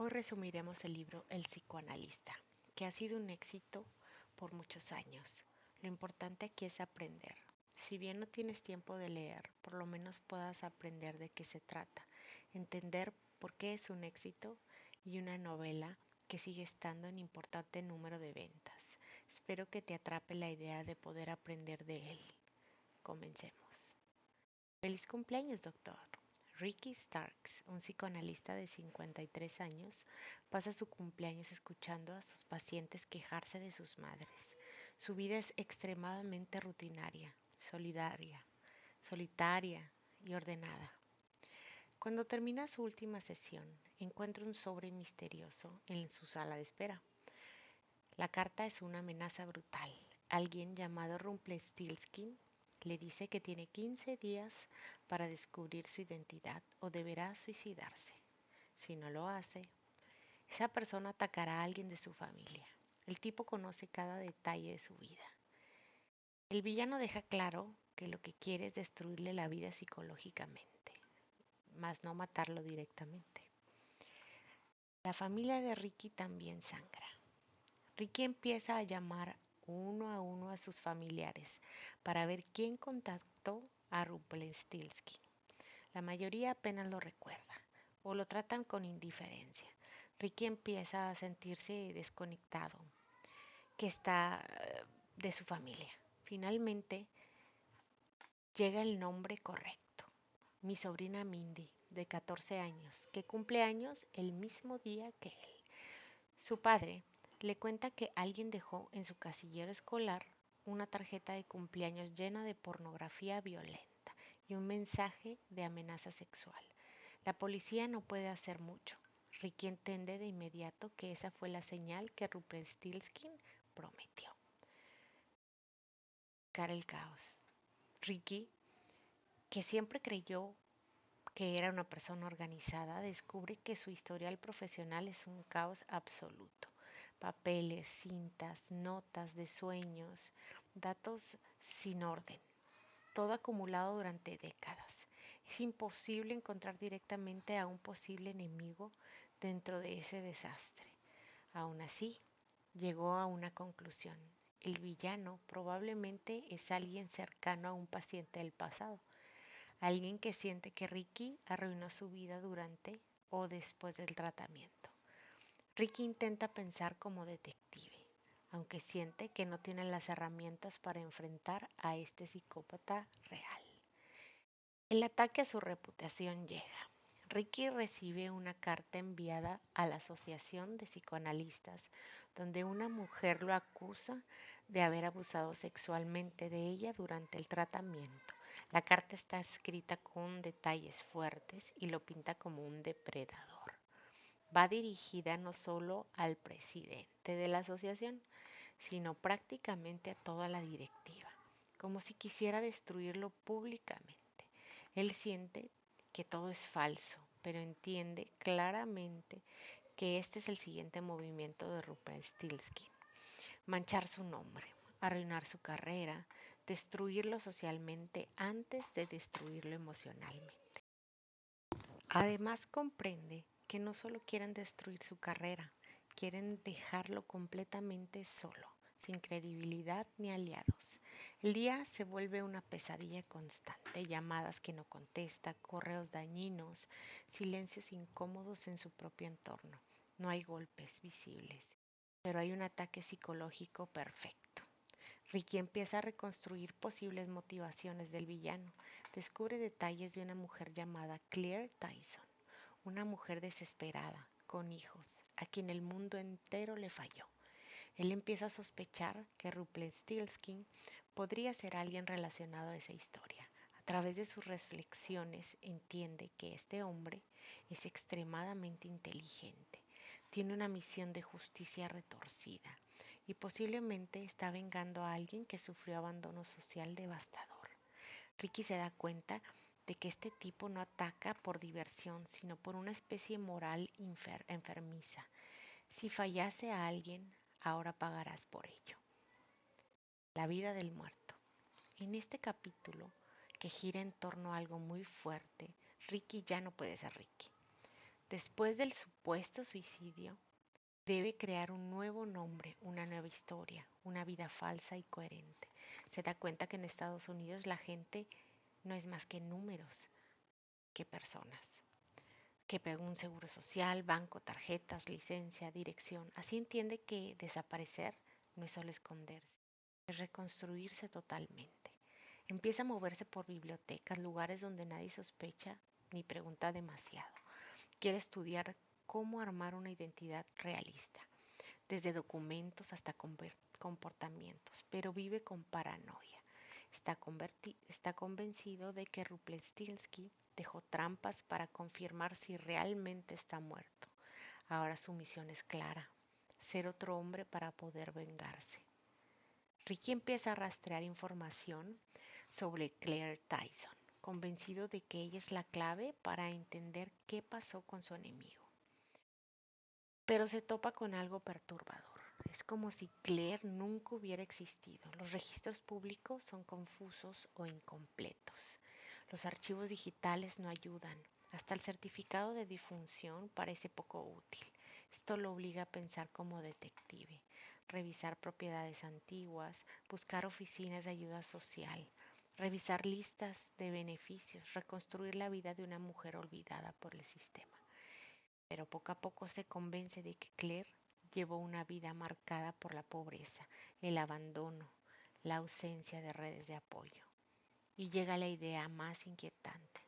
Hoy resumiremos el libro El psicoanalista, que ha sido un éxito por muchos años. Lo importante aquí es aprender. Si bien no tienes tiempo de leer, por lo menos puedas aprender de qué se trata, entender por qué es un éxito y una novela que sigue estando en importante número de ventas. Espero que te atrape la idea de poder aprender de él. Comencemos. Feliz cumpleaños, doctor. Ricky Starks, un psicoanalista de 53 años, pasa su cumpleaños escuchando a sus pacientes quejarse de sus madres. Su vida es extremadamente rutinaria, solitaria y ordenada. Cuando termina su última sesión, encuentra un sobre misterioso en su sala de espera. La carta es una amenaza brutal. Alguien llamado Rumpelstiltskin le dice que tiene 15 días para descubrir su identidad o deberá suicidarse. Si no lo hace, esa persona atacará a alguien de su familia. El tipo conoce cada detalle de su vida. El villano deja claro que lo que quiere es destruirle la vida psicológicamente, mas no matarlo directamente. La familia de Ricky también sangra. Ricky empieza a llamar uno a uno a sus familiares para ver quién contactó a Rumpelstiltskin. La mayoría apenas lo recuerda o lo tratan con indiferencia. Ricky empieza a sentirse desconectado, que está de su familia. Finalmente llega el nombre correcto. Mi sobrina Mindy, de 14 años, que cumple años el mismo día que él. Su padre le cuenta que alguien dejó en su casillero escolar una tarjeta de cumpleaños llena de pornografía violenta y un mensaje de amenaza sexual. La policía no puede hacer mucho. Ricky entiende de inmediato que esa fue la señal que Rumpelstiltskin prometió. Cara el caos. Ricky, que siempre creyó que era una persona organizada, descubre que su historial profesional es un caos absoluto. Papeles, cintas, notas de sueños, datos sin orden, todo acumulado durante décadas. Es imposible encontrar directamente a un posible enemigo dentro de ese desastre. Aún así, llegó a una conclusión. El villano probablemente es alguien cercano a un paciente del pasado. Alguien que siente que Ricky arruinó su vida durante o después del tratamiento. Ricky intenta pensar como detective, aunque siente que no tiene las herramientas para enfrentar a este psicópata real. El ataque a su reputación llega. Ricky recibe una carta enviada a la Asociación de Psicoanalistas, donde una mujer lo acusa de haber abusado sexualmente de ella durante el tratamiento. La carta está escrita con detalles fuertes y lo pinta como un depredador. Va dirigida no solo al presidente de la asociación, sino prácticamente a toda la directiva, como si quisiera destruirlo públicamente. Él siente que todo es falso, pero entiende claramente que este es el siguiente movimiento de Rumpelstiltskin: manchar su nombre, arruinar su carrera, destruirlo socialmente antes de destruirlo emocionalmente. Además comprende que no solo quieren destruir su carrera, quieren dejarlo completamente solo, sin credibilidad ni aliados. El día se vuelve una pesadilla constante: llamadas que no contesta, correos dañinos, silencios incómodos en su propio entorno. No hay golpes visibles, pero hay un ataque psicológico perfecto. Ricky empieza a reconstruir posibles motivaciones del villano. Descubre detalles de una mujer llamada Claire Tyson, una mujer desesperada, con hijos, a quien el mundo entero le falló. Él empieza a sospechar que Rumpelstiltskin podría ser alguien relacionado a esa historia. A través de sus reflexiones entiende que este hombre es extremadamente inteligente, tiene una misión de justicia retorcida y posiblemente está vengando a alguien que sufrió abandono social devastador. Ricky se da cuenta de que este tipo no ataca por diversión, sino por una especie moral enfermiza. Si fallase a alguien, ahora pagarás por ello. La vida del muerto. En este capítulo, que gira en torno a algo muy fuerte, Ricky ya no puede ser Ricky. Después del supuesto suicidio, debe crear un nuevo nombre, una nueva historia, una vida falsa y coherente. Se da cuenta que en Estados Unidos la gente no es más que números, que personas. Que un seguro social, banco, tarjetas, licencia, dirección. Así entiende que desaparecer no es solo esconderse, es reconstruirse totalmente. Empieza a moverse por bibliotecas, lugares donde nadie sospecha ni pregunta demasiado. Quiere estudiar cómo armar una identidad realista, desde documentos hasta comportamientos, pero vive con paranoia. Está convencido de que Ruplestinsky dejó trampas para confirmar si realmente está muerto. Ahora su misión es clara, ser otro hombre para poder vengarse. Ricky empieza a rastrear información sobre Claire Tyson, convencido de que ella es la clave para entender qué pasó con su enemigo. Pero se topa con algo perturbador. Es como si Claire nunca hubiera existido. Los registros públicos son confusos o incompletos. Los archivos digitales no ayudan. Hasta el certificado de difunción parece poco útil. Esto lo obliga a pensar como detective, revisar propiedades antiguas, buscar oficinas de ayuda social, revisar listas de beneficios, reconstruir la vida de una mujer olvidada por el sistema. Pero poco a poco se convence de que Claire llevó una vida marcada por la pobreza, el abandono, la ausencia de redes de apoyo. Y llega la idea más inquietante.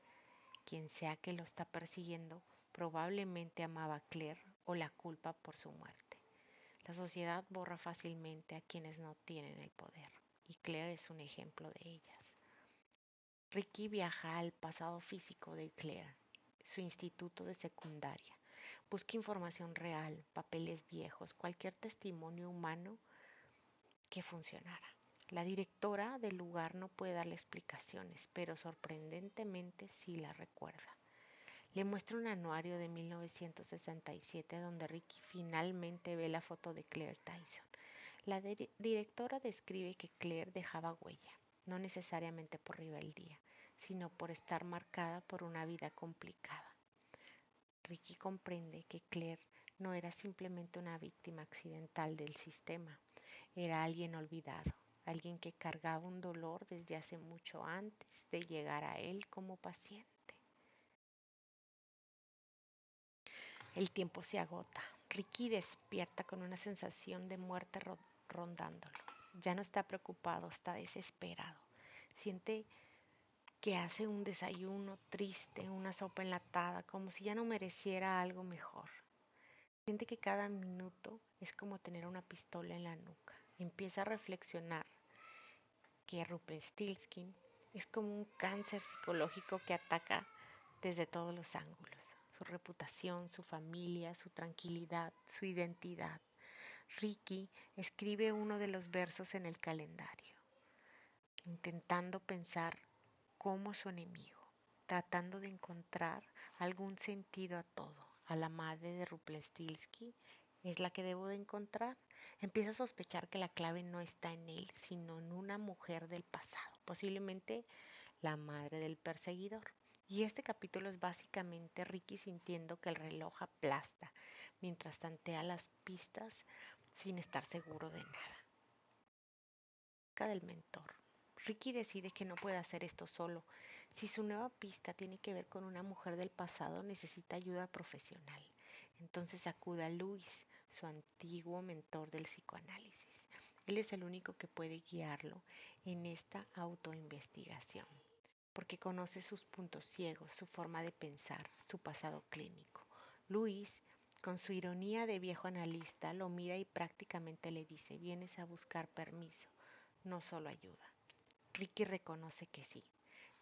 Quien sea que lo está persiguiendo probablemente amaba a Claire o la culpa por su muerte. La sociedad borra fácilmente a quienes no tienen el poder, y Claire es un ejemplo de ellas. Ricky viaja al pasado físico de Claire, su instituto de secundaria. Busca información real, papeles viejos, cualquier testimonio humano que funcionara. La directora del lugar no puede darle explicaciones, pero sorprendentemente sí la recuerda. Le muestra un anuario de 1967 donde Ricky finalmente ve la foto de Claire Tyson. La directora describe que Claire dejaba huella, no necesariamente por rebeldía, sino por estar marcada por una vida complicada. Ricky comprende que Claire no era simplemente una víctima accidental del sistema, era alguien olvidado, alguien que cargaba un dolor desde hace mucho antes de llegar a él como paciente. El tiempo se agota. Ricky despierta con una sensación de muerte rondándolo. Ya no está preocupado, está desesperado. Siente que hace un desayuno triste, una sopa enlatada, como si ya no mereciera algo mejor. Siente que cada minuto es como tener una pistola en la nuca. Empieza a reflexionar que Rumpelstiltskin es como un cáncer psicológico que ataca desde todos los ángulos. Su reputación, su familia, su tranquilidad, su identidad. Ricky escribe uno de los versos en el calendario, intentando pensar como su enemigo, tratando de encontrar algún sentido a todo. A la madre de Rumpelstiltskin es la que debo de encontrar. Empieza a sospechar que la clave no está en él, sino en una mujer del pasado, posiblemente la madre del perseguidor. Y este capítulo es básicamente Ricky sintiendo que el reloj aplasta mientras tantea las pistas sin estar seguro de nada. Del mentor. Ricky decide que no puede hacer esto solo. Si su nueva pista tiene que ver con una mujer del pasado, necesita ayuda profesional. Entonces acude a Luis, su antiguo mentor del psicoanálisis. Él es el único que puede guiarlo en esta autoinvestigación, porque conoce sus puntos ciegos, su forma de pensar, su pasado clínico. Luis, con su ironía de viejo analista, lo mira y prácticamente le dice: vienes a buscar permiso, no solo ayuda. Ricky reconoce que sí.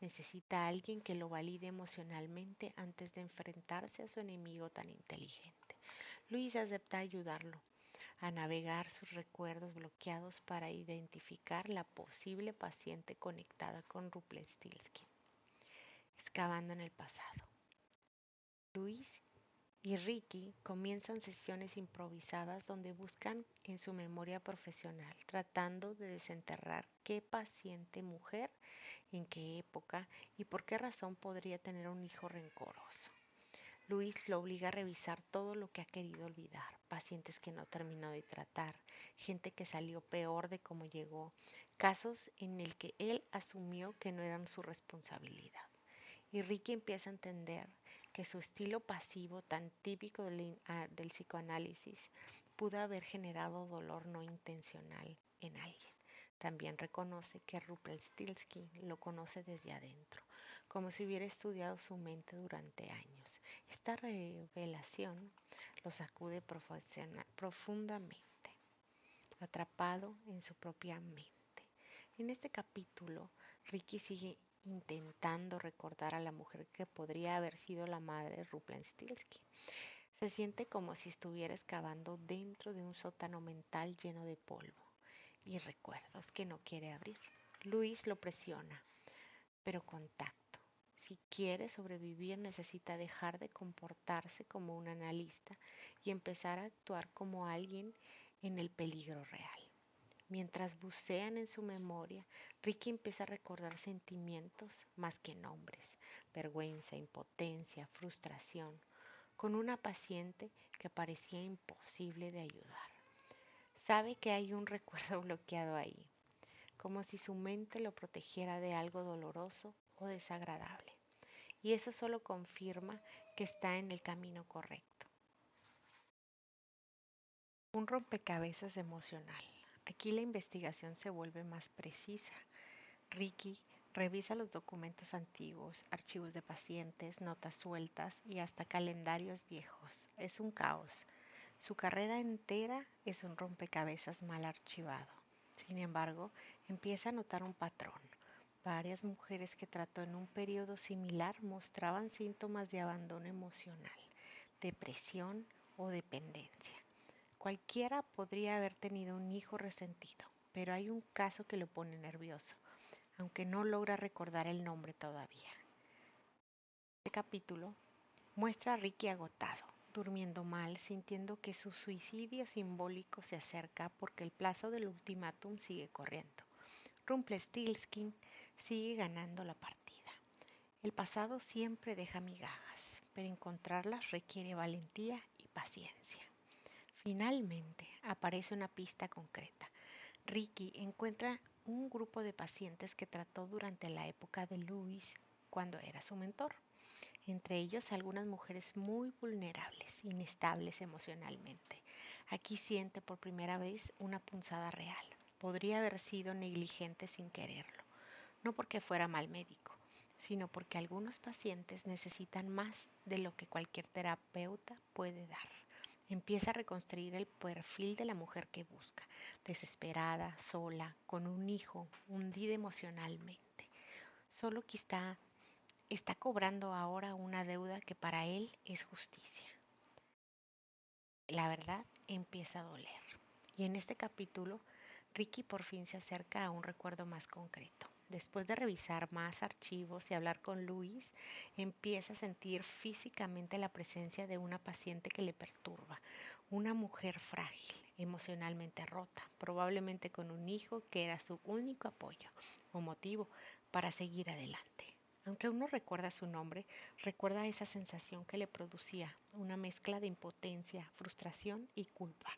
Necesita a alguien que lo valide emocionalmente antes de enfrentarse a su enemigo tan inteligente. Luis acepta ayudarlo a navegar sus recuerdos bloqueados para identificar la posible paciente conectada con Rumpelstiltskin. Excavando en el pasado. Luis y Ricky comienzan sesiones improvisadas donde buscan en su memoria profesional, tratando de desenterrar qué paciente mujer, en qué época y por qué razón podría tener un hijo rencoroso. Luis lo obliga a revisar todo lo que ha querido olvidar, pacientes que no terminó de tratar, gente que salió peor de cómo llegó, casos en el que él asumió que no eran su responsabilidad. Y Ricky empieza a entender que su estilo pasivo, tan típico del psicoanálisis, pudo haber generado dolor no intencional en alguien. También reconoce que Rumpelstiltskin lo conoce desde adentro, como si hubiera estudiado su mente durante años. Esta revelación lo sacude profundamente, atrapado en su propia mente. En este capítulo, Ricky sigue intentando recordar a la mujer que podría haber sido la madre de Rumpelstiltskin. Se siente como si estuviera excavando dentro de un sótano mental lleno de polvo y recuerdos que no quiere abrir. Luis lo presiona, pero con tacto. Si quiere sobrevivir necesita dejar de comportarse como un analista y empezar a actuar como alguien en el peligro real. Mientras bucean en su memoria, Ricky empieza a recordar sentimientos más que nombres, vergüenza, impotencia, frustración, con una paciente que parecía imposible de ayudar. Sabe que hay un recuerdo bloqueado ahí, como si su mente lo protegiera de algo doloroso o desagradable. Y eso solo confirma que está en el camino correcto. Un rompecabezas emocional. Aquí la investigación se vuelve más precisa. Ricky revisa los documentos antiguos, archivos de pacientes, notas sueltas y hasta calendarios viejos. Es un caos. Su carrera entera es un rompecabezas mal archivado. Sin embargo, empieza a notar un patrón. Varias mujeres que trató en un periodo similar mostraban síntomas de abandono emocional, depresión o dependencia. Cualquiera podría haber tenido un hijo resentido, pero hay un caso que lo pone nervioso, aunque no logra recordar el nombre todavía. Este capítulo muestra a Ricky agotado, durmiendo mal, sintiendo que su suicidio simbólico se acerca porque el plazo del ultimátum sigue corriendo. Rumpelstiltskin sigue ganando la partida. El pasado siempre deja migajas, pero encontrarlas requiere valentía y paciencia. Finalmente aparece una pista concreta. Ricky encuentra un grupo de pacientes que trató durante la época de Louis cuando era su mentor. Entre ellos algunas mujeres muy vulnerables, inestables emocionalmente. Aquí siente por primera vez una punzada real. Podría haber sido negligente sin quererlo, no porque fuera mal médico, sino porque algunos pacientes necesitan más de lo que cualquier terapeuta puede dar. Empieza a reconstruir el perfil de la mujer que busca, desesperada, sola, con un hijo, hundida emocionalmente. Solo que está cobrando ahora una deuda que para él es justicia. La verdad empieza a doler. Y en este capítulo, Ricky por fin se acerca a un recuerdo más concreto. Después de revisar más archivos y hablar con Luis, empieza a sentir físicamente la presencia de una paciente que le perturba, una mujer frágil, emocionalmente rota, probablemente con un hijo que era su único apoyo o motivo para seguir adelante. Aunque aún no recuerda su nombre, recuerda esa sensación que le producía, una mezcla de impotencia, frustración y culpa.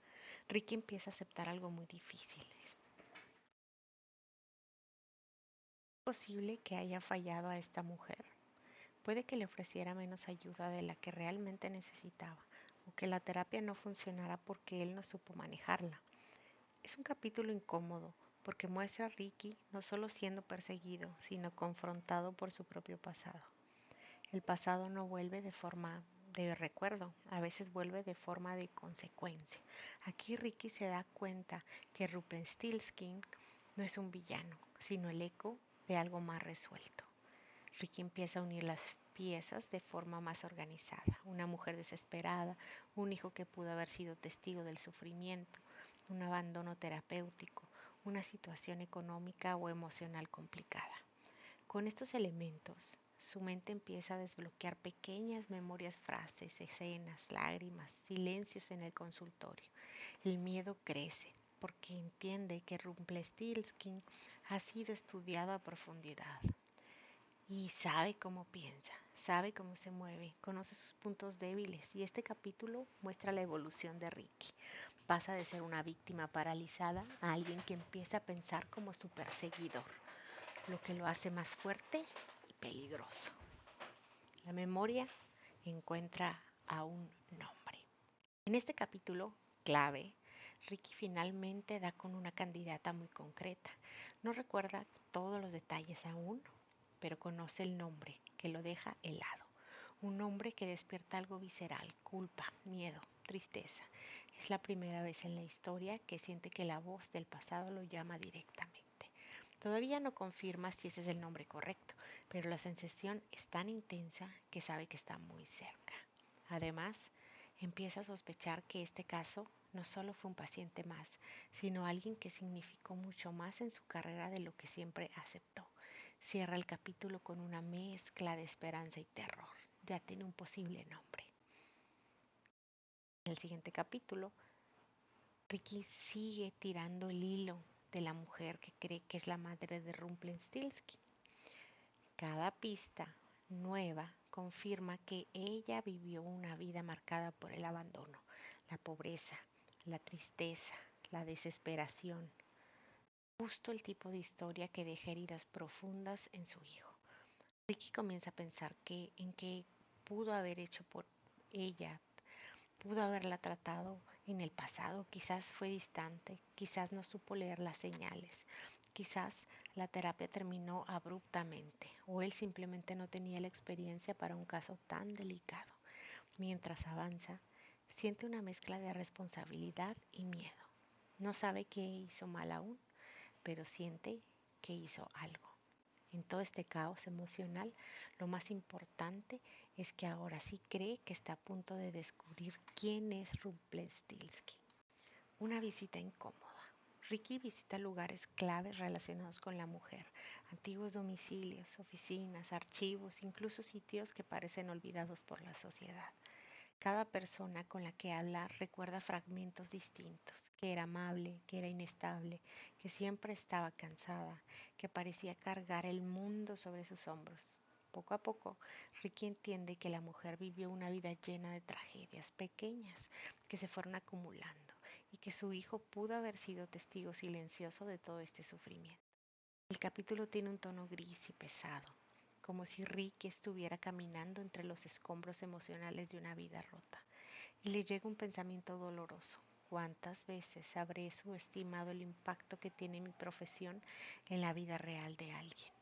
Ricky empieza a aceptar algo muy difícil. Es posible que haya fallado a esta mujer. Puede que le ofreciera menos ayuda de la que realmente necesitaba, o que la terapia no funcionara porque él no supo manejarla. Es un capítulo incómodo porque muestra a Ricky no solo siendo perseguido, sino confrontado por su propio pasado. El pasado no vuelve de forma de recuerdo, a veces vuelve de forma de consecuencia. Aquí Ricky se da cuenta que Rumpelstiltskin no es un villano, sino el eco de algo más resuelto. Ricky empieza a unir las piezas de forma más organizada. Una mujer desesperada, un hijo que pudo haber sido testigo del sufrimiento, un abandono terapéutico, una situación económica o emocional complicada. Con estos elementos, su mente empieza a desbloquear pequeñas memorias, frases, escenas, lágrimas, silencios en el consultorio. El miedo crece porque entiende que Rumpelstiltskin ha sido estudiado a profundidad y sabe cómo piensa, sabe cómo se mueve, conoce sus puntos débiles y este capítulo muestra la evolución de Ricky. Pasa de ser una víctima paralizada a alguien que empieza a pensar como su perseguidor, lo que lo hace más fuerte y peligroso. La memoria encuentra a un nombre. En este capítulo clave, Ricky finalmente da con una candidata muy concreta. No recuerda todos los detalles aún, pero conoce el nombre que lo deja helado. Un nombre que despierta algo visceral, culpa, miedo, tristeza. Es la primera vez en la historia que siente que la voz del pasado lo llama directamente. Todavía no confirma si ese es el nombre correcto, pero la sensación es tan intensa que sabe que está muy cerca. Además, empieza a sospechar que este caso no solo fue un paciente más, sino alguien que significó mucho más en su carrera de lo que siempre aceptó. Cierra el capítulo con una mezcla de esperanza y terror. Ya tiene un posible nombre. En el siguiente capítulo, Ricky sigue tirando el hilo de la mujer que cree que es la madre de Rumpelstiltskin. Cada pista nueva confirma que ella vivió una vida marcada por el abandono, la pobreza, la tristeza, la desesperación. Justo el tipo de historia que deja heridas profundas en su hijo. Ricky comienza a pensar en qué pudo haber hecho por ella, pudo haberla tratado en el pasado, quizás fue distante, quizás no supo leer las señales, quizás la terapia terminó abruptamente o él simplemente no tenía la experiencia para un caso tan delicado. Mientras avanza, siente una mezcla de responsabilidad y miedo. No sabe qué hizo mal aún, pero siente que hizo algo. En todo este caos emocional, lo más importante es que ahora sí cree que está a punto de descubrir quién es Rumpelstiltskin. Una visita incómoda. Ricky visita lugares claves relacionados con la mujer, antiguos domicilios, oficinas, archivos, incluso sitios que parecen olvidados por la sociedad. Cada persona con la que habla recuerda fragmentos distintos, que era amable, que era inestable, que siempre estaba cansada, que parecía cargar el mundo sobre sus hombros. Poco a poco, Ricky entiende que la mujer vivió una vida llena de tragedias pequeñas que se fueron acumulando y que su hijo pudo haber sido testigo silencioso de todo este sufrimiento. El capítulo tiene un tono gris y pesado, como si Ricky estuviera caminando entre los escombros emocionales de una vida rota. Y le llega un pensamiento doloroso. ¿Cuántas veces habré subestimado el impacto que tiene mi profesión en la vida real de alguien?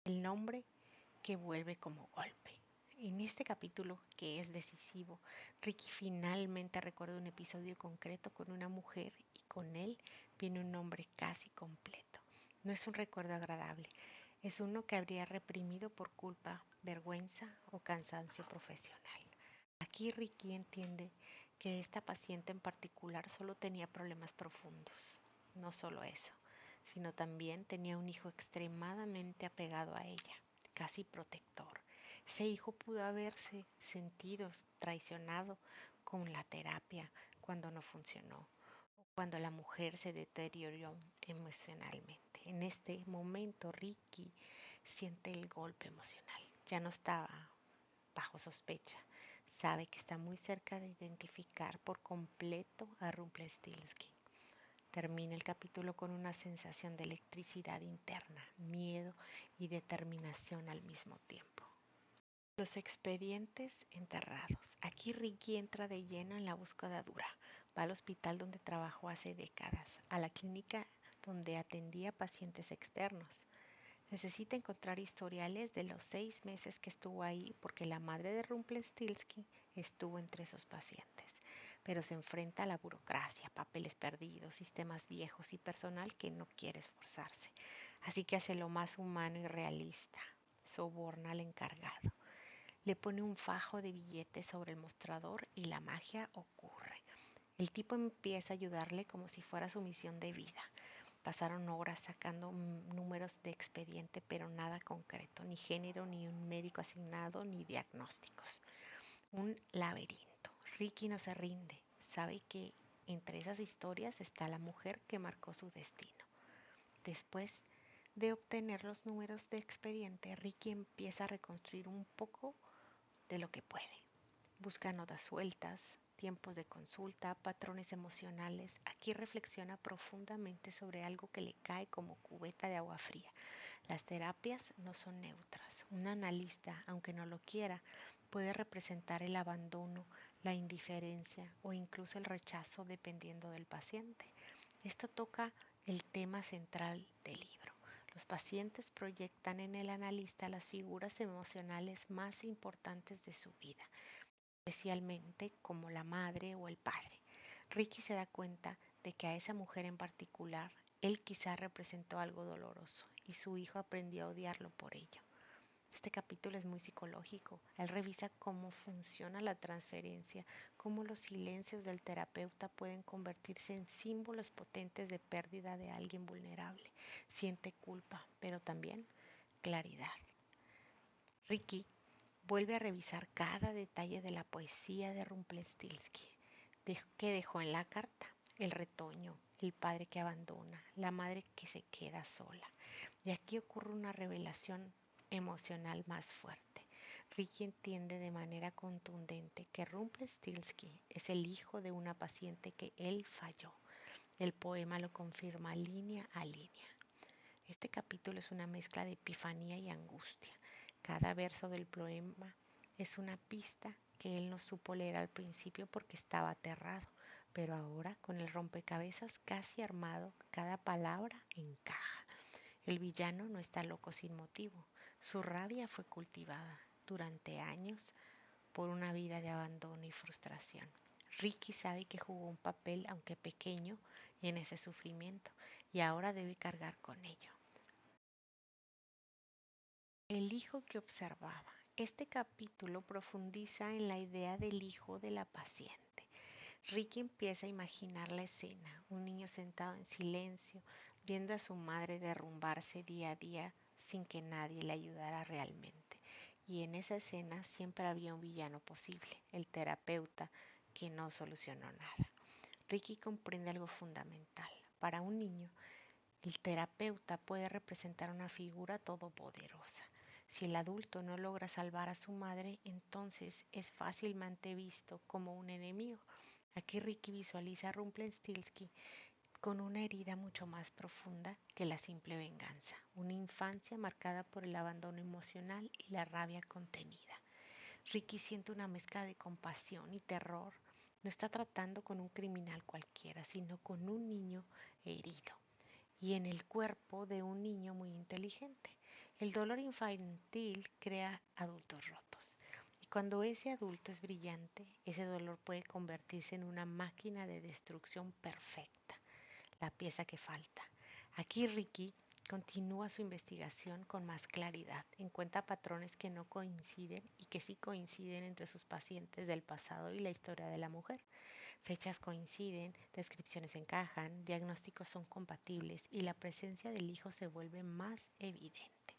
El nombre que vuelve como golpe. En este capítulo, que es decisivo, Ricky finalmente recuerda un episodio concreto con una mujer y con él viene un nombre casi completo. No es un recuerdo agradable, es uno que habría reprimido por culpa, vergüenza o cansancio profesional. Aquí Ricky entiende que esta paciente en particular solo tenía problemas profundos. No solo eso, sino también tenía un hijo extremadamente apegado a ella, casi protector. Ese hijo pudo haberse sentido traicionado con la terapia cuando no funcionó, o cuando la mujer se deterioró emocionalmente. En este momento Ricky siente el golpe emocional. Ya no estaba bajo sospecha. Sabe que está muy cerca de identificar por completo a Rumpelstiltskin. Termina el capítulo con una sensación de electricidad interna, miedo y determinación al mismo tiempo. Los expedientes enterrados. Aquí Ricky entra de lleno en la búsqueda dura. Va al hospital donde trabajó hace décadas, a la clínica donde atendía pacientes externos. Necesita encontrar historiales de los 6 meses que estuvo ahí porque la madre de Rumpelstiltskin estuvo entre esos pacientes. Pero se enfrenta a la burocracia, papeles perdidos, sistemas viejos y personal que no quiere esforzarse. Así que hace lo más humano y realista. Soborna al encargado. Le pone un fajo de billetes sobre el mostrador y la magia ocurre. El tipo empieza a ayudarle como si fuera su misión de vida. Pasaron horas sacando números de expediente, pero nada concreto, ni género, ni un médico asignado, ni diagnósticos. Un laberinto. Ricky no se rinde. Sabe que entre esas historias está la mujer que marcó su destino. Después de obtener los números de expediente, Ricky empieza a reconstruir un poco de lo que puede. Busca notas sueltas, tiempos de consulta, patrones emocionales. Aquí reflexiona profundamente sobre algo que le cae como cubeta de agua fría. Las terapias no son neutras. Un analista, aunque no lo quiera, puede representar el abandono, la indiferencia o incluso el rechazo dependiendo del paciente. Esto toca el tema central del libro. Los pacientes proyectan en el analista las figuras emocionales más importantes de su vida, especialmente como la madre o el padre. Ricky se da cuenta de que a esa mujer en particular él quizá representó algo doloroso y su hijo aprendió a odiarlo por ello. Este capítulo es muy psicológico. Él revisa cómo funciona la transferencia, cómo los silencios del terapeuta pueden convertirse en símbolos potentes de pérdida de alguien vulnerable. Siente culpa, pero también claridad. Ricky vuelve a revisar cada detalle de la poesía de Rumpelstiltskin que dejó en la carta. El retoño, el padre que abandona, la madre que se queda sola. Y aquí ocurre una revelación emocional más fuerte. Ricky entiende de manera contundente que Rumpelstiltskin es el hijo de una paciente que él falló. El poema lo confirma línea a línea. Este capítulo es una mezcla de epifanía y angustia. Cada verso del poema es una pista que él no supo leer al principio porque estaba aterrado, pero ahora, con el rompecabezas casi armado, cada palabra encaja. El villano no está loco sin motivo. Su rabia fue cultivada durante años por una vida de abandono y frustración. Ricky sabe que jugó un papel, aunque pequeño, en ese sufrimiento y ahora debe cargar con ello. El hijo que observaba. Este capítulo profundiza en la idea del hijo de la paciente. Ricky empieza a imaginar la escena, un niño sentado en silencio, viendo a su madre derrumbarse día a día sin que nadie le ayudara realmente. Y en esa escena siempre había un villano posible, el terapeuta, que no solucionó nada. Ricky comprende algo fundamental. Para un niño, el terapeuta puede representar una figura todopoderosa. Si el adulto no logra salvar a su madre, entonces es fácilmente visto como un enemigo. Aquí Ricky visualiza a Rumpelstiltskin con una herida mucho más profunda que la simple venganza, una infancia marcada por el abandono emocional y la rabia contenida. Ricky siente una mezcla de compasión y terror. No está tratando con un criminal cualquiera, sino con un niño herido y en el cuerpo de un niño muy inteligente. El dolor infantil crea adultos rotos. Y cuando ese adulto es brillante, ese dolor puede convertirse en una máquina de destrucción perfecta, la pieza que falta. Aquí Ricky continúa su investigación con más claridad, encuentra patrones que no coinciden y que sí coinciden entre sus pacientes del pasado y la historia de la mujer. Fechas coinciden, descripciones encajan, diagnósticos son compatibles y la presencia del hijo se vuelve más evidente.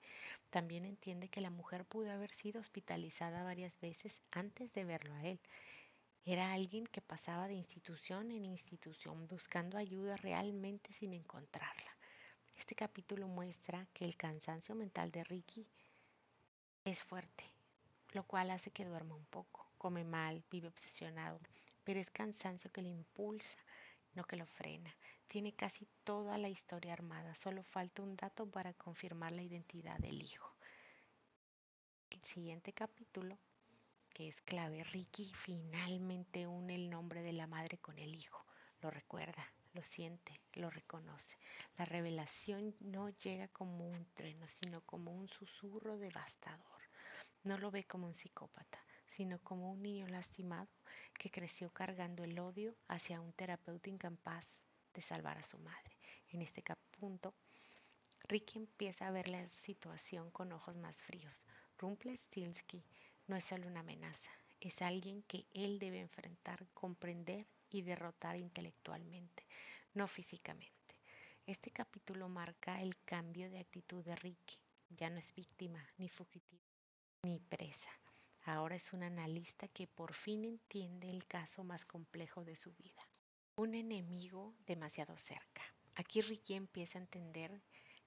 También entiende que la mujer pudo haber sido hospitalizada varias veces antes de verlo a él. Era alguien que pasaba de institución en institución buscando ayuda realmente sin encontrarla. Este capítulo muestra que el cansancio mental de Ricky es fuerte, lo cual hace que duerma un poco, come mal, vive obsesionado, pero es cansancio que le impulsa, no que lo frena. Tiene casi toda la historia armada, solo falta un dato para confirmar la identidad del hijo. El siguiente capítulo, que es clave, Ricky finalmente une el nombre de la madre con el hijo. Lo recuerda, lo siente, lo reconoce. La revelación no llega como un trueno, sino como un susurro devastador. No lo ve como un psicópata, sino como un niño lastimado que creció cargando el odio hacia un terapeuta incapaz de salvar a su madre. En este punto, Ricky empieza a ver la situación con ojos más fríos. Rumpelstiltskin no es solo una amenaza, es alguien que él debe enfrentar, comprender y derrotar intelectualmente, no físicamente. Este capítulo marca el cambio de actitud de Ricky. Ya no es víctima ni fugitivo ni presa. Ahora es un analista que por fin entiende el caso más complejo de su vida. Un enemigo demasiado cerca. Aquí Ricky empieza a entender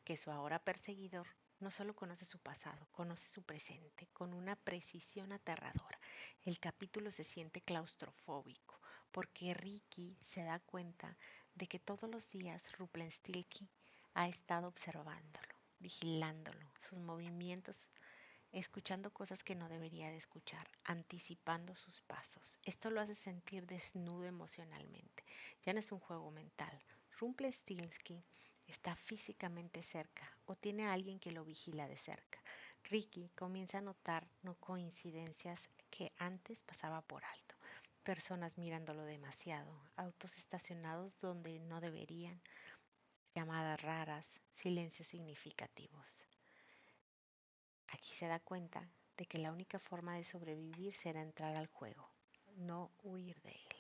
que su ahora perseguidor no solo conoce su pasado, conoce su presente con una precisión aterradora. El capítulo se siente claustrofóbico porque Ricky se da cuenta de que todos los días Rumpelstiltskin ha estado observándolo, vigilándolo, sus movimientos, escuchando cosas que no debería de escuchar, anticipando sus pasos. Esto lo hace sentir desnudo emocionalmente. Ya no es un juego mental. Rumpelstiltskin está físicamente cerca o tiene a alguien que lo vigila de cerca. Ricky comienza a notar no coincidencias que antes pasaba por alto. Personas mirándolo demasiado, autos estacionados donde no deberían, llamadas raras, silencios significativos. Aquí se da cuenta de que la única forma de sobrevivir será entrar al juego, no huir de él.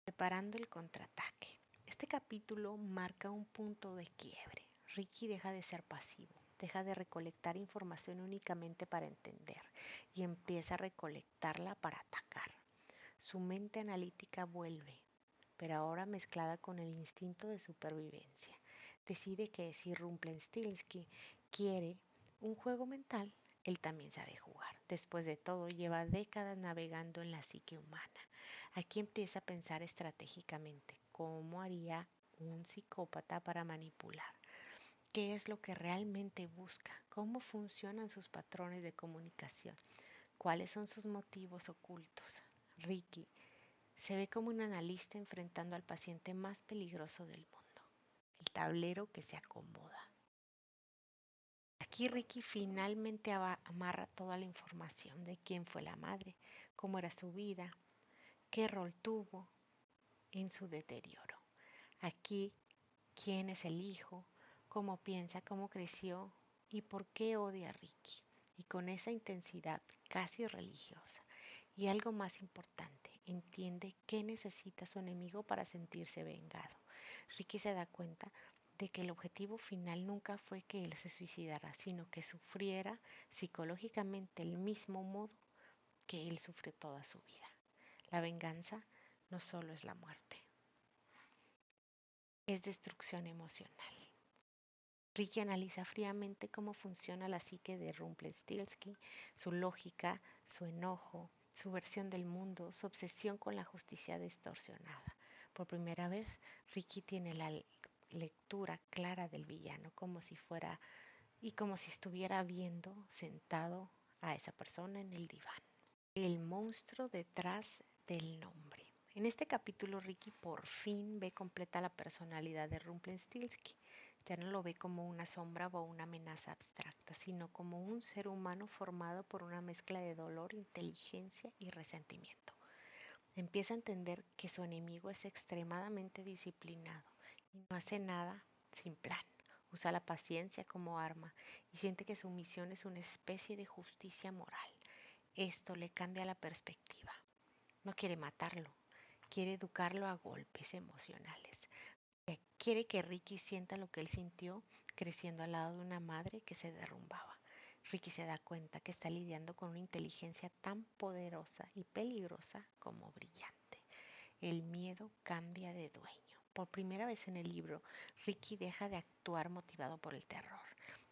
Preparando el contraataque. Este capítulo marca un punto de quiebre. Ricky deja de ser pasivo, deja de recolectar información únicamente para entender y empieza a recolectarla para atacar. Su mente analítica vuelve, pero ahora mezclada con el instinto de supervivencia. Decide que si Rumpelstiltskin quiere un juego mental, él también sabe jugar. Después de todo, lleva décadas navegando en la psique humana. Aquí empieza a pensar estratégicamente cómo haría un psicópata para manipular. ¿Qué es lo que realmente busca? ¿Cómo funcionan sus patrones de comunicación? ¿Cuáles son sus motivos ocultos? Ricky se ve como un analista enfrentando al paciente más peligroso del mundo, el tablero que se acomoda. Aquí Ricky finalmente amarra toda la información de quién fue la madre, cómo era su vida, qué rol tuvo en su deterioro. Aquí quién es el hijo, cómo piensa, cómo creció y por qué odia a Ricky. Y con esa intensidad casi religiosa. Y algo más importante, entiende qué necesita su enemigo para sentirse vengado. Ricky se da cuenta de que el objetivo final nunca fue que él se suicidara, sino que sufriera psicológicamente el mismo modo que él sufrió toda su vida. La venganza no solo es la muerte, es destrucción emocional. Ricky analiza fríamente cómo funciona la psique de Rumpelstiltskin, su lógica, su enojo, su versión del mundo, su obsesión con la justicia distorsionada. Por primera vez, Ricky tiene la lectura clara del villano, como si fuera y como si estuviera viendo sentado a esa persona en el diván. El monstruo detrás del nombre. En este capítulo Ricky por fin ve completa la personalidad de Rumpelstiltskin. Ya no lo ve como una sombra o una amenaza abstracta, sino como un ser humano formado por una mezcla de dolor, inteligencia y resentimiento. Empieza a entender que su enemigo es extremadamente disciplinado y no hace nada sin plan. Usa la paciencia como arma y siente que su misión es una especie de justicia moral. Esto le cambia la perspectiva. No quiere matarlo, quiere educarlo a golpes emocionales. Quiere que Ricky sienta lo que él sintió creciendo al lado de una madre que se derrumbaba. Ricky se da cuenta que está lidiando con una inteligencia tan poderosa y peligrosa como brillante. El miedo cambia de dueño. Por primera vez en el libro, Ricky deja de actuar motivado por el terror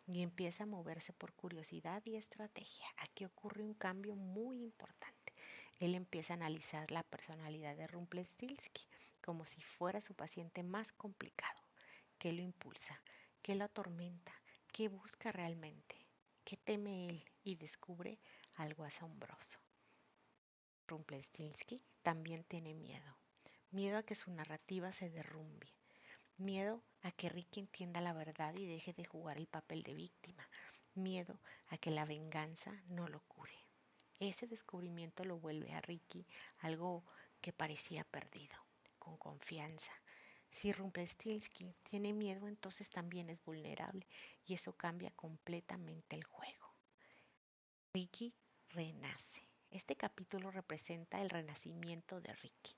y empieza a moverse por curiosidad y estrategia. Aquí ocurre un cambio muy importante. Él empieza a analizar la personalidad de Rumpelstiltskin como si fuera su paciente más complicado. ¿Qué lo impulsa? ¿Qué lo atormenta? ¿Qué busca realmente? ¿Qué teme él? Y descubre algo asombroso. Rumpelstiltskin también tiene miedo. Miedo a que su narrativa se derrumbe. Miedo a que Ricky entienda la verdad y deje de jugar el papel de víctima. Miedo a que la venganza no lo cure. Ese descubrimiento lo vuelve a Ricky algo que parecía perdido, con confianza. Si Rumpelstiltskin tiene miedo, entonces también es vulnerable y eso cambia completamente el juego. Ricky renace. Este capítulo representa el renacimiento de Ricky.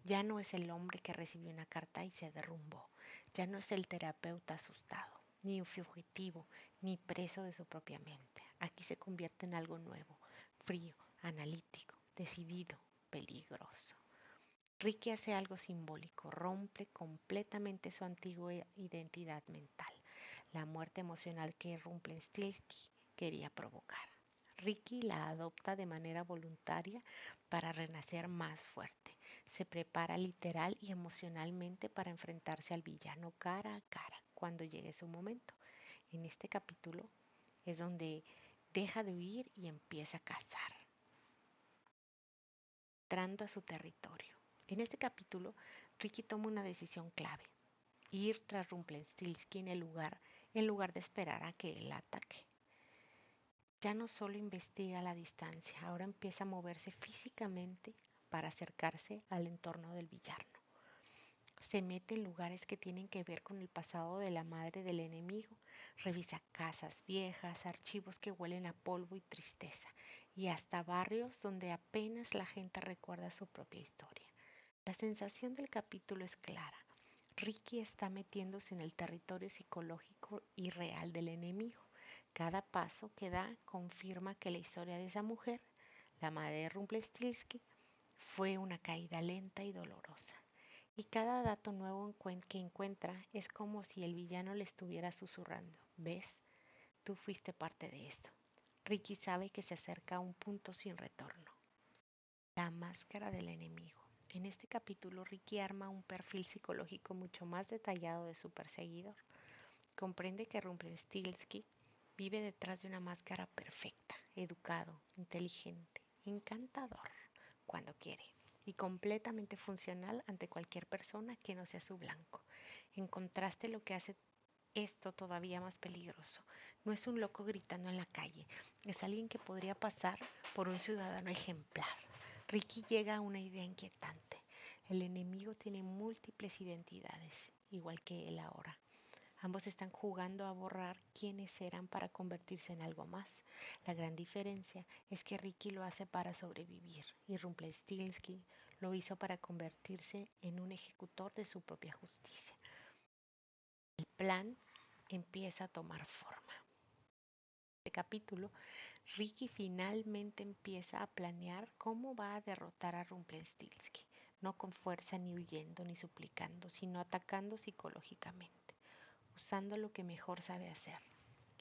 Ya no es el hombre que recibió una carta y se derrumbó. Ya no es el terapeuta asustado, ni un fugitivo, ni preso de su propia mente. Aquí se convierte en algo nuevo, frío, analítico, decidido, peligroso. Ricky hace algo simbólico, rompe completamente su antigua identidad mental. la muerte emocional que Rumpelstiltskin quería provocar. Ricky la adopta de manera voluntaria para renacer más fuerte. Se prepara literal y emocionalmente para enfrentarse al villano cara a cara cuando llegue su momento. En este capítulo es donde deja de huir y empieza a cazar, entrando a su territorio. En este capítulo, Ricky toma una decisión clave: ir tras Rumpelstiltskin en lugar de esperar a que él ataque. Ya no solo investiga la distancia, ahora empieza a moverse físicamente para acercarse al entorno del villano. Se mete en lugares que tienen que ver con el pasado de la madre del enemigo, revisa casas viejas, archivos que huelen a polvo y tristeza, y hasta barrios donde apenas la gente recuerda su propia historia. La sensación del capítulo es clara. Ricky está metiéndose en el territorio psicológico y real del enemigo. Cada paso que da confirma que la historia de esa mujer, la madre de Rumpelstiltskin, fue una caída lenta y dolorosa. Y cada dato nuevo que encuentra es como si el villano le estuviera susurrando: ¿ves? Tú fuiste parte de esto. Ricky sabe que se acerca a un punto sin retorno. La máscara del enemigo. En este capítulo, Ricky arma un perfil psicológico mucho más detallado de su perseguidor. Comprende que Rumpelstiltskin vive detrás de una máscara perfecta, educado, inteligente, encantador cuando quiere, y completamente funcional ante cualquier persona que no sea su blanco. En contraste, lo que hace esto todavía más peligroso: no es un loco gritando en la calle, es alguien que podría pasar por un ciudadano ejemplar. Ricky llega a una idea inquietante: el enemigo tiene múltiples identidades, igual que él ahora. Ambos están jugando a borrar quiénes eran para convertirse en algo más. La gran diferencia es que Ricky lo hace para sobrevivir y Rumpelstiltskin lo hizo para convertirse en un ejecutor de su propia justicia. El plan empieza a tomar forma. En este capítulo, Ricky finalmente empieza a planear cómo va a derrotar a Rumpelstiltskin, no con fuerza ni huyendo ni suplicando, sino atacando psicológicamente, usando lo que mejor sabe hacer: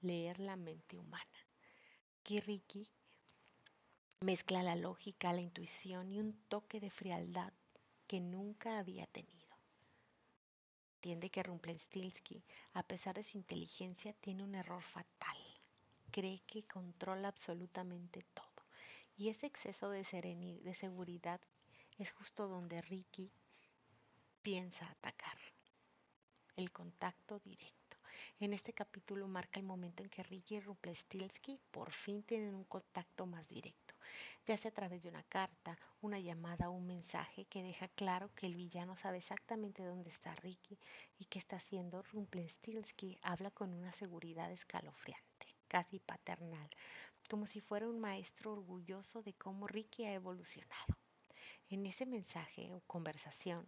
leer la mente humana. Aquí Ricky mezcla la lógica, la intuición y un toque de frialdad que nunca había tenido. Entiende que Rumpelstiltskin, a pesar de su inteligencia, tiene un error fatal: cree que controla absolutamente todo. Y ese exceso de seguridad es justo donde Ricky piensa atacar: el contacto directo. En este capítulo marca el momento en que Ricky y Rumpelstiltskin por fin tienen un contacto más directo, ya sea a través de una carta, una llamada o un mensaje que deja claro que el villano sabe exactamente dónde está Ricky y qué está haciendo. Rumpelstiltskin habla con una seguridad escalofriante, casi paternal, como si fuera un maestro orgulloso de cómo Ricky ha evolucionado. En ese mensaje o conversación,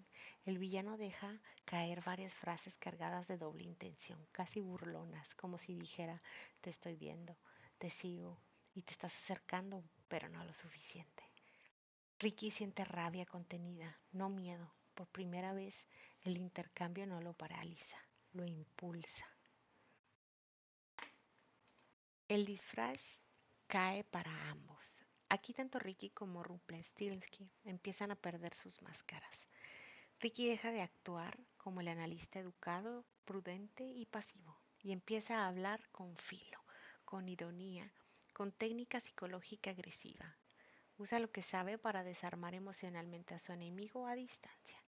el villano deja caer varias frases cargadas de doble intención, casi burlonas, como si dijera: te estoy viendo, te sigo y te estás acercando, pero no lo suficiente. Ricky siente rabia contenida, no miedo. Por primera vez, el intercambio no lo paraliza, lo impulsa. El disfraz cae para ambos. Aquí tanto Ricky como Rumpelstiltskin empiezan a perder sus máscaras. Ricky deja de actuar como el analista educado, prudente y pasivo, y empieza a hablar con filo, con ironía, con técnica psicológica agresiva. Usa lo que sabe para desarmar emocionalmente a su enemigo a distancia.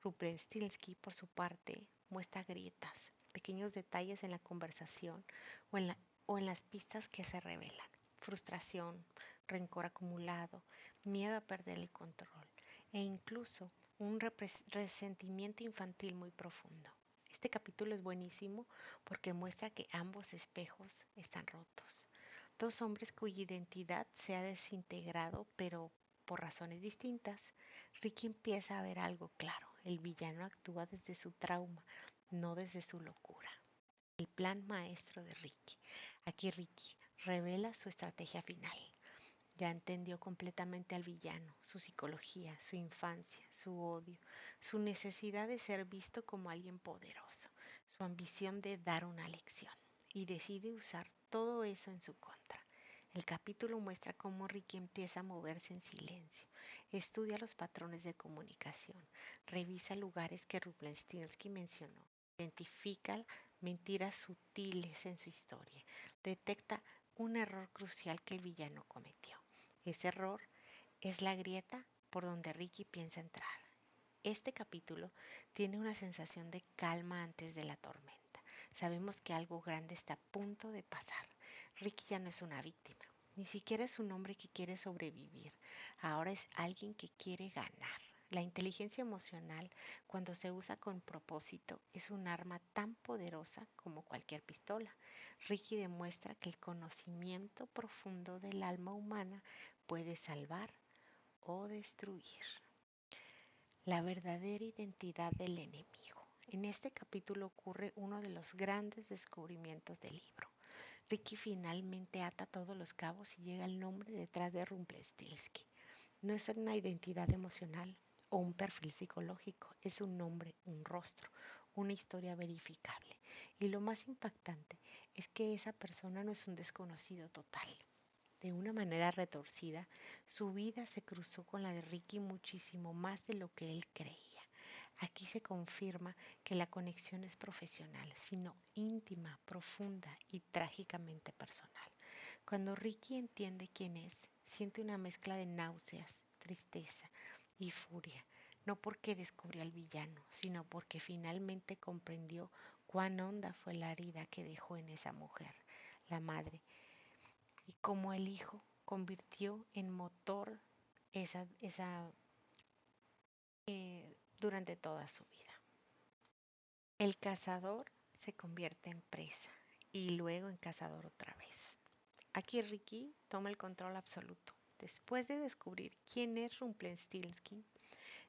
Rumpelstiltskin, por su parte, muestra grietas, pequeños detalles en la conversación o en las pistas que se revelan: frustración, rencor acumulado, miedo a perder el control e incluso un resentimiento infantil muy profundo. Este capítulo es buenísimo porque muestra que ambos espejos están rotos. Dos hombres cuya identidad se ha desintegrado, pero por razones distintas. Ricky empieza a ver algo claro: el villano actúa desde su trauma, no desde su locura. El plan maestro de Ricky. Aquí Ricky revela su estrategia final. Ya entendió completamente al villano, su psicología, su infancia, su odio, su necesidad de ser visto como alguien poderoso, su ambición de dar una lección, y decide usar todo eso en su contra. El capítulo muestra cómo Ricky empieza a moverse en silencio, estudia los patrones de comunicación, revisa lugares que Rumpelstiltskin mencionó, identifica mentiras sutiles en su historia, detecta un error crucial que el villano cometió. Ese error es la grieta por donde Ricky piensa entrar. Este capítulo tiene una sensación de calma antes de la tormenta. Sabemos que algo grande está a punto de pasar. Ricky ya no es una víctima, ni siquiera es un hombre que quiere sobrevivir. Ahora es alguien que quiere ganar. La inteligencia emocional, cuando se usa con propósito, es un arma tan poderosa como cualquier pistola. Ricky demuestra que el conocimiento profundo del alma humana puede salvar o destruir. La verdadera identidad del enemigo. En este capítulo ocurre uno de los grandes descubrimientos del libro. Ricky finalmente ata todos los cabos y llega al nombre detrás de Rumpelstiltskin. No es una identidad emocional o un perfil psicológico, es un nombre, un rostro, una historia verificable. Y lo más impactante es que esa persona no es un desconocido total. De una manera retorcida, su vida se cruzó con la de Ricky muchísimo más de lo que él creía. Aquí se confirma que la conexión es profesional, sino íntima, profunda y trágicamente personal. Cuando Ricky entiende quién es, siente una mezcla de náuseas, tristeza y furia, no porque descubrió al villano, sino porque finalmente comprendió cuán honda fue la herida que dejó en esa mujer, la madre, y cómo el hijo convirtió en motor esa durante toda su vida. El cazador se convierte en presa y luego en cazador otra vez. Aquí Ricky toma el control absoluto. Después de descubrir quién es Rumpelstiltskin,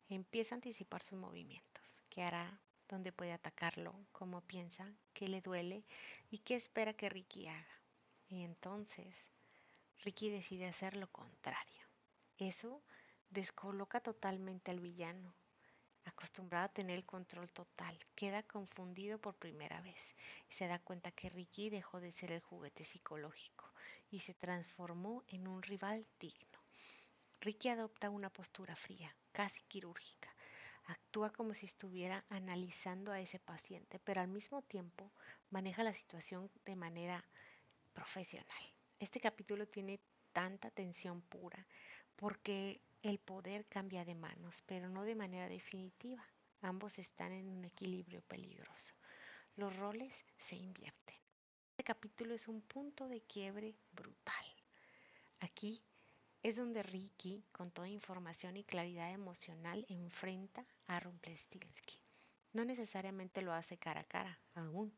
empieza a anticipar sus movimientos, qué hará, dónde puede atacarlo, cómo piensa, qué le duele y qué espera que Ricky haga. Y entonces Ricky decide hacer lo contrario. Eso descoloca totalmente al villano, acostumbrado a tener el control total. Queda confundido por primera vez y se da cuenta que Ricky dejó de ser el juguete psicológico y se transformó en un rival digno. Ricky adopta una postura fría, casi quirúrgica. Actúa como si estuviera analizando a ese paciente, pero al mismo tiempo maneja la situación de manera profesional. Este capítulo tiene tanta tensión pura porque el poder cambia de manos, pero no de manera definitiva. Ambos están en un equilibrio peligroso. Los roles se invierten. Este capítulo es un punto de quiebre brutal. Aquí es donde Ricky, con toda información y claridad emocional, enfrenta a Rumpelstiltskin. No necesariamente lo hace cara a cara, aún,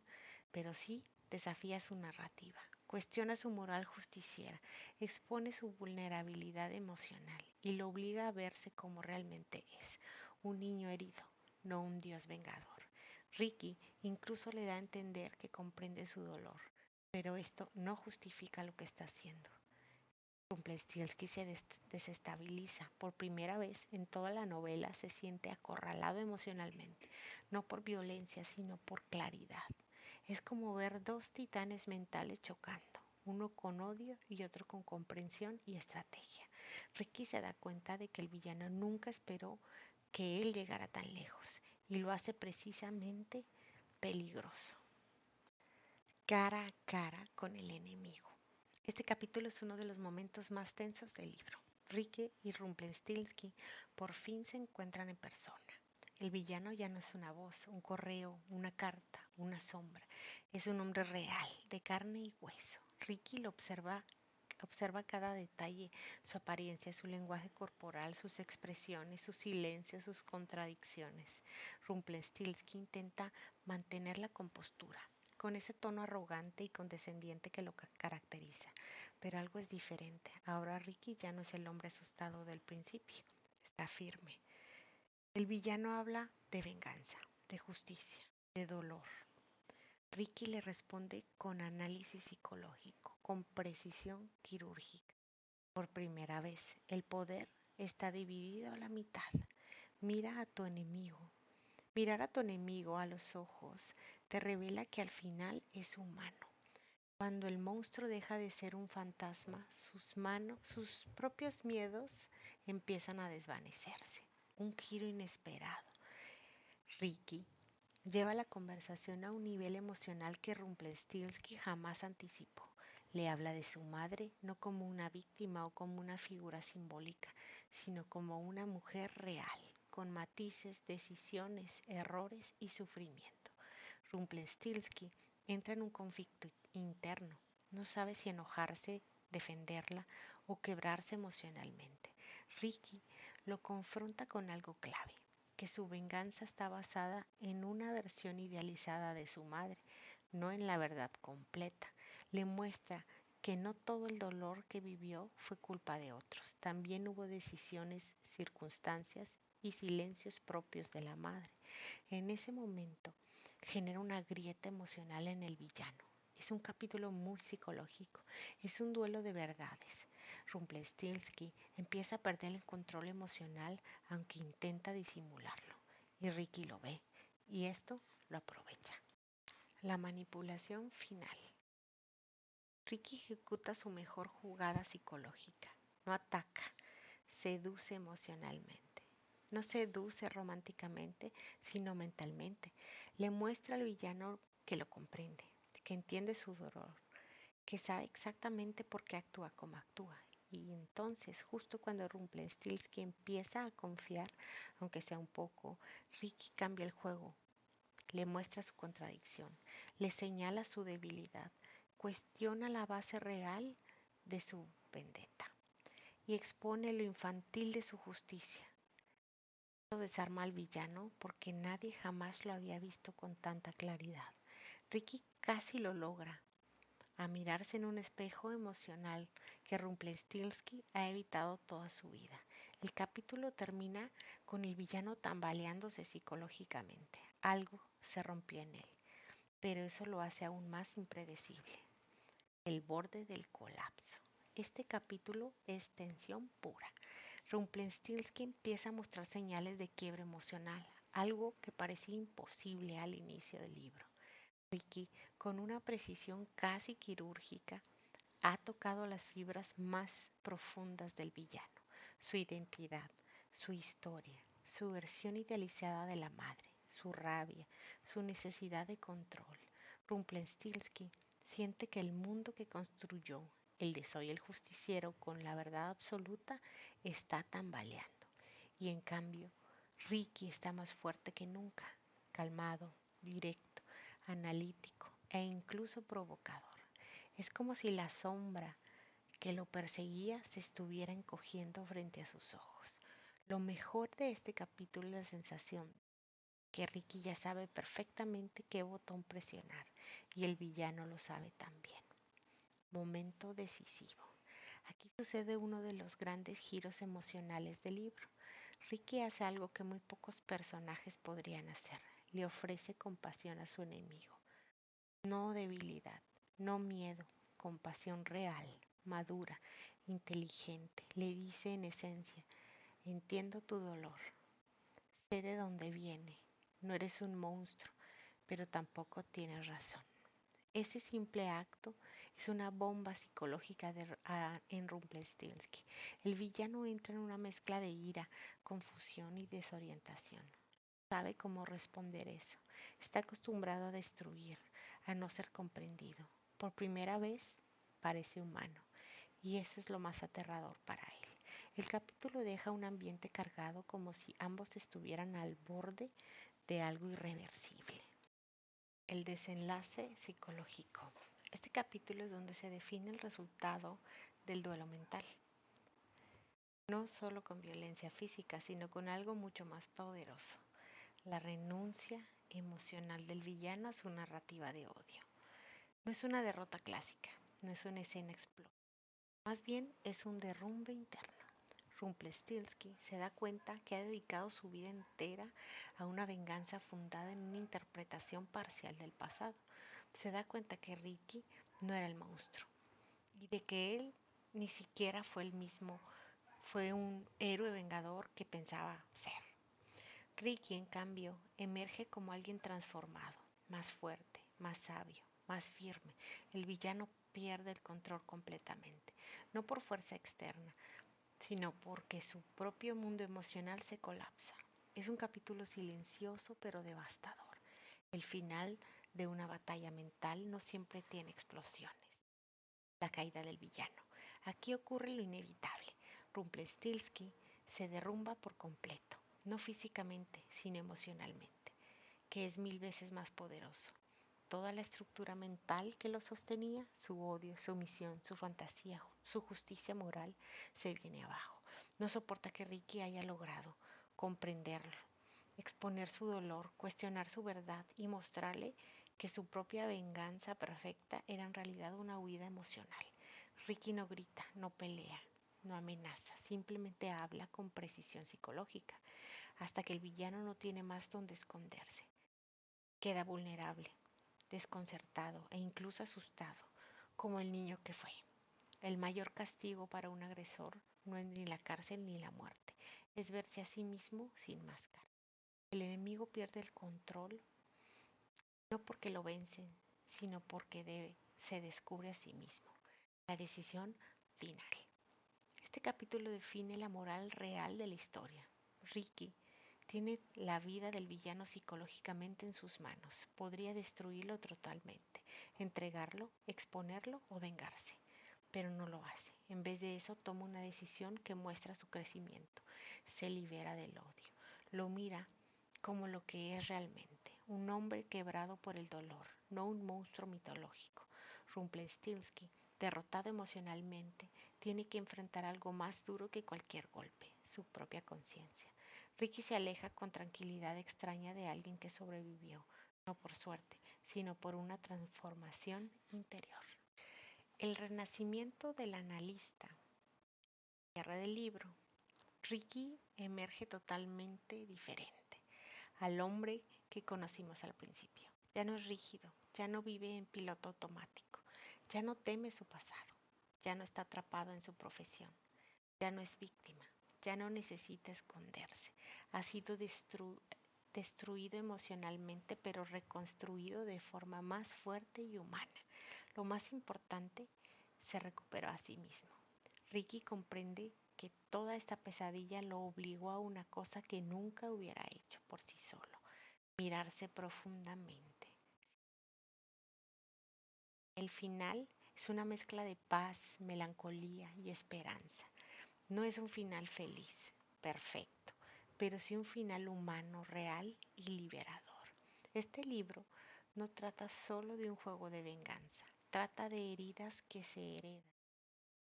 pero sí desafía su narrativa, cuestiona su moral justiciera, expone su vulnerabilidad emocional y lo obliga a verse como realmente es, un niño herido, no un dios vengador. Ricky incluso le da a entender que comprende su dolor, pero esto no justifica lo que está haciendo. Rumpelstiltskin se desestabiliza. Por primera vez en toda la novela se siente acorralado emocionalmente, no por violencia, sino por claridad. Es como ver dos titanes mentales chocando, uno con odio y otro con comprensión y estrategia. Ricky se da cuenta de que el villano nunca esperó que él llegara tan lejos y lo hace precisamente peligroso. Cara a cara con el enemigo. Este capítulo es uno de los momentos más tensos del libro. Ricky y Rumpelstiltskin por fin se encuentran en persona. El villano ya no es una voz, un correo, una carta, una sombra. Es un hombre real, de carne y hueso. Ricky lo observa cada detalle, su apariencia, su lenguaje corporal, sus expresiones, sus silencios, sus contradicciones. Rumpelstiltskin intenta mantener la compostura, con ese tono arrogante y condescendiente que lo caracteriza. Pero algo es diferente. Ahora Ricky ya no es el hombre asustado del principio. Está firme. El villano habla de venganza, de justicia, de dolor. Ricky le responde con análisis psicológico, con precisión quirúrgica. Por primera vez, el poder está dividido a la mitad. Mira a tu enemigo. Mirar a tu enemigo a los ojos te revela que al final es humano. Cuando el monstruo deja de ser un fantasma, sus propios miedos empiezan a desvanecerse. Un giro inesperado. Ricky lleva la conversación a un nivel emocional que Rumpelstiltskin jamás anticipó. Le habla de su madre no como una víctima o como una figura simbólica, sino como una mujer real, con matices, decisiones, errores y sufrimiento. Rumpelstiltskin entra en un conflicto interno. No sabe si enojarse, defenderla o quebrarse emocionalmente. Ricky lo confronta con algo clave, que su venganza está basada en una versión idealizada de su madre, no en la verdad completa. Le muestra que no todo el dolor que vivió fue culpa de otros. También hubo decisiones, circunstancias y silencios propios de la madre. En ese momento genera una grieta emocional en el villano. Es un capítulo muy psicológico, es un duelo de verdades. Rumpelstiltskin empieza a perder el control emocional aunque intenta disimularlo. Y Ricky lo ve, y esto lo aprovecha. La manipulación final. Ricky ejecuta su mejor jugada psicológica. No ataca, seduce emocionalmente. No seduce románticamente, sino mentalmente. Le muestra al villano que lo comprende, que entiende su dolor, que sabe exactamente por qué actúa como actúa. Y entonces, justo cuando Rumpelstiltskin empieza a confiar, aunque sea un poco, Ricky cambia el juego, le muestra su contradicción, le señala su debilidad, cuestiona la base real de su vendetta y expone lo infantil de su justicia. Esto desarma al villano porque nadie jamás lo había visto con tanta claridad. Ricky casi lo logra, a mirarse en un espejo emocional que Rumpelstiltskin ha evitado toda su vida. El capítulo termina con el villano tambaleándose psicológicamente. Algo se rompió en él, pero eso lo hace aún más impredecible. El borde del colapso. Este capítulo es tensión pura. Rumpelstiltskin empieza a mostrar señales de quiebre emocional, algo que parecía imposible al inicio del libro. Ricky, con una precisión casi quirúrgica, ha tocado las fibras más profundas del villano, su identidad, su historia, su versión idealizada de la madre, su rabia, su necesidad de control. Rumpelstiltskin siente que el mundo que construyó, el de Soy el Justiciero con la verdad absoluta, está tambaleando. Y en cambio, Ricky está más fuerte que nunca, calmado, directo, analítico e incluso provocador. Es como si la sombra que lo perseguía se estuviera encogiendo frente a sus ojos. Lo mejor de este capítulo es la sensación que Ricky ya sabe perfectamente qué botón presionar y el villano lo sabe también. Momento decisivo. Aquí sucede uno de los grandes giros emocionales del libro. Ricky hace algo que muy pocos personajes podrían hacer. Le ofrece compasión a su enemigo. No debilidad, no miedo, compasión real, madura, inteligente. Le dice en esencia, entiendo tu dolor, sé de dónde viene, no eres un monstruo, pero tampoco tienes razón. Ese simple acto es una bomba psicológica en Rumpelstiltskin. El villano entra en una mezcla de ira, confusión y desorientación. Sabe cómo responder eso. Está acostumbrado a destruir, a no ser comprendido. Por primera vez parece humano y eso es lo más aterrador para él. El capítulo deja un ambiente cargado como si ambos estuvieran al borde de algo irreversible. El desenlace psicológico. Este capítulo es donde se define el resultado del duelo mental. No solo con violencia física, sino con algo mucho más poderoso. La renuncia emocional del villano a su narrativa de odio. No es una derrota clásica, no es una escena explosiva, más bien es un derrumbe interno. Rumpelstiltskin se da cuenta que ha dedicado su vida entera a una venganza fundada en una interpretación parcial del pasado. Se da cuenta que Ricky no era el monstruo y de que él ni siquiera fue el mismo, fue un héroe vengador que pensaba ser. Ricky, en cambio, emerge como alguien transformado, más fuerte, más sabio, más firme. El villano pierde el control completamente, no por fuerza externa, sino porque su propio mundo emocional se colapsa. Es un capítulo silencioso pero devastador. El final de una batalla mental no siempre tiene explosiones. La caída del villano. Aquí ocurre lo inevitable. Rumpelstiltskin se derrumba por completo, no físicamente, sino emocionalmente, que es 1000 veces más poderoso. Toda la estructura mental que lo sostenía, su odio, su misión, su fantasía, su justicia moral, se viene abajo. No soporta que Ricky haya logrado comprenderlo, exponer su dolor, cuestionar su verdad y mostrarle que su propia venganza perfecta era en realidad una huida emocional. Ricky no grita, no pelea, no amenaza, simplemente habla con precisión psicológica, hasta que el villano no tiene más donde esconderse. Queda vulnerable, desconcertado e incluso asustado, como el niño que fue. El mayor castigo para un agresor no es ni la cárcel ni la muerte, es verse a sí mismo sin máscara. El enemigo pierde el control no porque lo vencen, sino porque se descubre a sí mismo. La decisión final. Este capítulo define la moral real de la historia. Ricky tiene la vida del villano psicológicamente en sus manos. Podría destruirlo totalmente, entregarlo, exponerlo o vengarse, pero no lo hace. En vez de eso, toma una decisión que muestra su crecimiento. Se libera del odio. Lo mira como lo que es realmente, un hombre quebrado por el dolor, no un monstruo mitológico. Rumpelstiltskin, derrotado emocionalmente, tiene que enfrentar algo más duro que cualquier golpe, su propia conciencia. Ricky se aleja con tranquilidad extraña de alguien que sobrevivió, no por suerte, sino por una transformación interior. El renacimiento del analista. Cierre del libro. Ricky emerge totalmente diferente al hombre que conocimos al principio. Ya no es rígido, ya no vive en piloto automático, ya no teme su pasado, ya no está atrapado en su profesión, ya no es víctima, ya no necesita esconderse. Ha sido destruido emocionalmente, pero reconstruido de forma más fuerte y humana. Lo más importante, se recuperó a sí mismo. Ricky comprende que toda esta pesadilla lo obligó a una cosa que nunca hubiera hecho por sí solo: mirarse profundamente. El final es una mezcla de paz, melancolía y esperanza. No es un final feliz, perfecto, pero sí un final humano, real y liberador. Este libro no trata solo de un juego de venganza, trata de heridas que se heredan,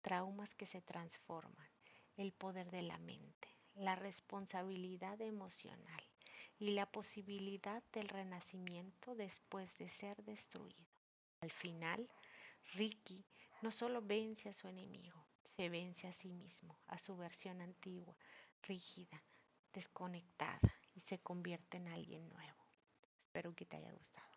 traumas que se transforman, el poder de la mente, la responsabilidad emocional y la posibilidad del renacimiento después de ser destruido. Al final, Ricky no solo vence a su enemigo, se vence a sí mismo, a su versión antigua, rígida, desconectada, y se convierte en alguien nuevo. Espero que te haya gustado.